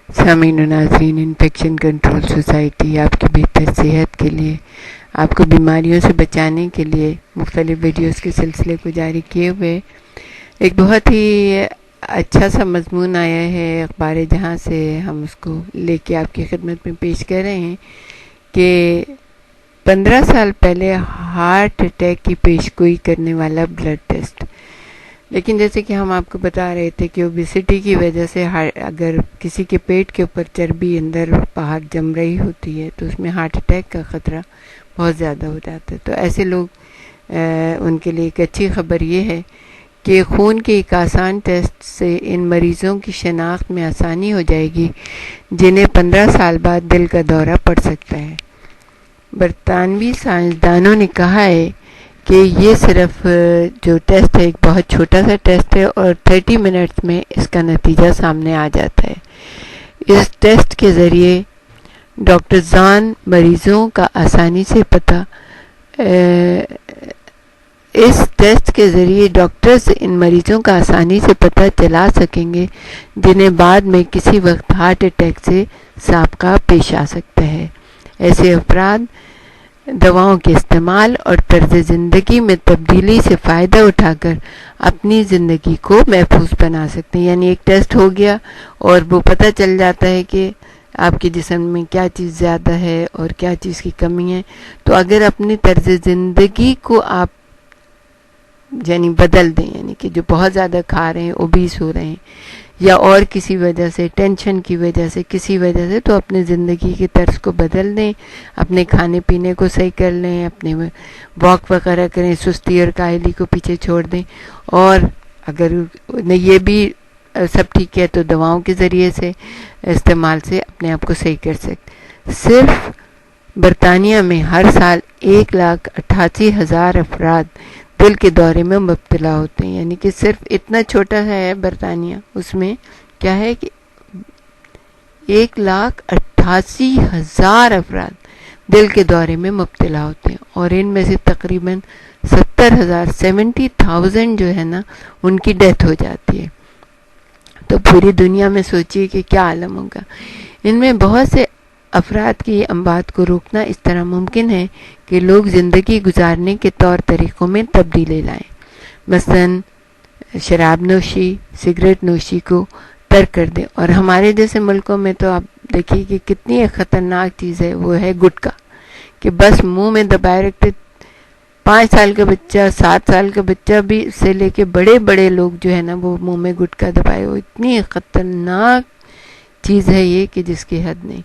سامعین و ناظرین، انفیکشن کنٹرول سوسائٹی آپ کی بہتر صحت کے لیے، آپ کو بیماریوں سے بچانے کے لیے مختلف ویڈیوز کے سلسلے کو جاری کیے ہوئے ایک بہت ہی اچھا سا مضمون آیا ہے اخبار جہاں سے. ہم اس کو لے کے آپ کی خدمت میں پیش کر رہے ہیں کہ 15 سال پہلے ہارٹ اٹیک کی پیشگوئی کرنے والا بلڈ ٹیسٹ. لیکن جیسے کہ ہم آپ کو بتا رہے تھے کہ اوبیسٹی کی وجہ سے اگر کسی کے پیٹ کے اوپر چربی اندر باہر جم رہی ہوتی ہے تو اس میں ہارٹ اٹیک کا خطرہ بہت زیادہ ہو جاتا ہے. تو ایسے لوگ ان کے لیے ایک اچھی خبر یہ ہے کہ خون کے ایک آسان ٹیسٹ سے ان مریضوں کی شناخت میں آسانی ہو جائے گی جنہیں 15 سال بعد دل کا دورہ پڑ سکتا ہے. برطانوی سائنسدانوں نے کہا ہے کہ یہ صرف جو ٹیسٹ ہے ایک بہت چھوٹا سا ٹیسٹ ہے اور 30 منٹس میں اس کا نتیجہ سامنے آ جاتا ہے. اس ٹیسٹ کے ذریعے ڈاکٹرزان مریضوں کا آسانی سے اس ٹیسٹ کے ذریعے ڈاکٹرز ان مریضوں کا آسانی سے پتہ چلا سکیں گے جنہیں بعد میں کسی وقت ہارٹ اٹیک سے سابقہ پیش آ سکتا ہے. ایسے افراد دواؤں کے استعمال اور طرز زندگی میں تبدیلی سے فائدہ اٹھا کر اپنی زندگی کو محفوظ بنا سکتے ہیں. یعنی ایک ٹیسٹ ہو گیا اور وہ پتہ چل جاتا ہے کہ آپ کے جسم میں کیا چیز زیادہ ہے اور کیا چیز کی کمی ہے. تو اگر اپنی طرز زندگی کو آپ یعنی بدل دیں، یعنی کہ جو بہت زیادہ کھا رہے ہیں، اوبیس ہو رہے ہیں یا اور کسی وجہ سے، ٹینشن کی وجہ سے، کسی وجہ سے، تو اپنے زندگی کے طرز کو بدل دیں، اپنے کھانے پینے کو صحیح کر لیں، اپنے واک وغیرہ کریں، سستی اور کاہلی کو پیچھے چھوڑ دیں. اور اگر یہ بھی سب ٹھیک ہے تو دواؤں کے ذریعے سے استعمال سے اپنے آپ کو صحیح کر سکتے. صرف برطانیہ میں ہر سال 1,88,000 افراد دل کے دورے میں مبتلا ہوتے ہیں. یعنی کہ صرف اتنا چھوٹا سا ہے برطانیہ، اس میں کیا ہے کہ 1,88,000 افراد دل کے دورے میں مبتلا ہوتے ہیں اور ان میں سے تقریباً 70,000 جو ہے نا ان کی ڈیتھ ہو جاتی ہے. تو پوری دنیا میں سوچیے کہ کیا عالم ہوگا. ان میں بہت سے افراد کی اموات کو روکنا اس طرح ممکن ہے کہ لوگ زندگی گزارنے کے طور طریقوں میں تبدیلی لائیں. مثلاً شراب نوشی، سگریٹ نوشی کو ترک کر دیں. اور ہمارے جیسے ملکوں میں تو آپ دیکھیے کہ کتنی ایک خطرناک چیز ہے، وہ ہے گٹکا، کہ بس منہ میں دبائے رکھتے. 5 سال کا بچہ، 7 سال کا بچہ بھی سے لے کے بڑے بڑے لوگ جو ہے نا وہ منہ میں گٹکا دبائے. وہ اتنی خطرناک چیز ہے یہ کہ جس کی حد نہیں.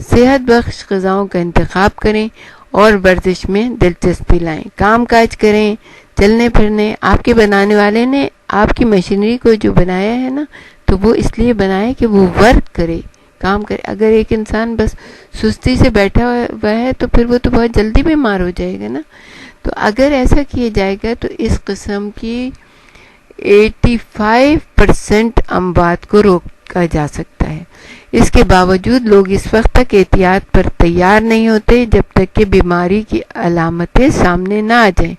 صحت بخش غذاؤں کا انتخاب کریں اور ورزش میں دلچسپی لائیں. کام کاج کریں، چلنے پھرنے. آپ کے بنانے والے نے آپ کی مشینری کو جو بنایا ہے نا تو وہ اس لیے بنایا کہ وہ ورک کرے، کام کرے. اگر ایک انسان بس سستی سے بیٹھا ہوا ہے تو پھر وہ تو بہت جلدی بیمار ہو جائے گا نا. تو اگر ایسا کیا جائے گا تو اس قسم کی 85% اموات کو روکا جا سکتا ہے. اس کے باوجود لوگ اس وقت تک احتیاط پر تیار نہیں ہوتے جب تک کہ بیماری کی علامتیں سامنے نہ آ جائیں.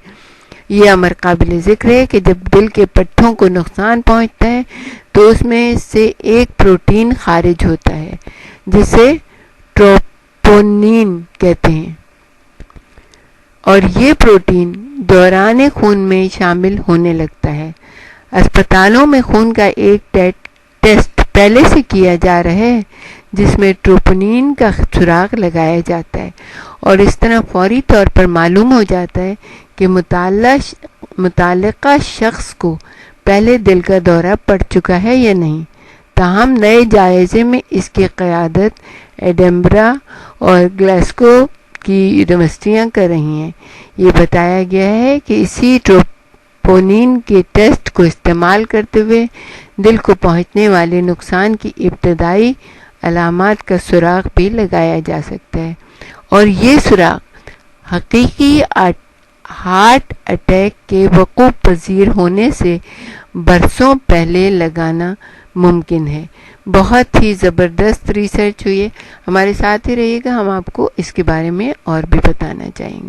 یہ امر قابل ذکر ہے کہ جب دل کے پٹھوں کو نقصان پہنچتا ہے تو اس میں سے ایک پروٹین خارج ہوتا ہے جسے ٹروپونین کہتے ہیں، اور یہ پروٹین دوران خون میں شامل ہونے لگتا ہے. اسپتالوں میں خون کا ایک ٹیسٹ پہلے سے کیا جا رہا ہے جس میں ٹروپونین کا سراغ لگایا جاتا ہے اور اس طرح فوری طور پر معلوم ہو جاتا ہے کہ متعلقہ شخص کو پہلے دل کا دورہ پڑ چکا ہے یا نہیں. تاہم نئے جائزے میں اس کی قیادت ایڈنبرا اور گلاسگو کی یونیورسٹیاں کر رہی ہیں. یہ بتایا گیا ہے کہ اسی ٹروپونین کے ٹیسٹ کو استعمال کرتے ہوئے دل کو پہنچنے والے نقصان کی ابتدائی علامات کا سراغ بھی لگایا جا سکتا ہے، اور یہ سراغ حقیقی ہارٹ اٹیک کے وقوع پذیر ہونے سے برسوں پہلے لگانا ممکن ہے. بہت ہی زبردست ریسرچ ہوئی ہے. ہمارے ساتھ ہی رہیے گا، ہم آپ کو اس کے بارے میں اور بھی بتانا چاہیں گے.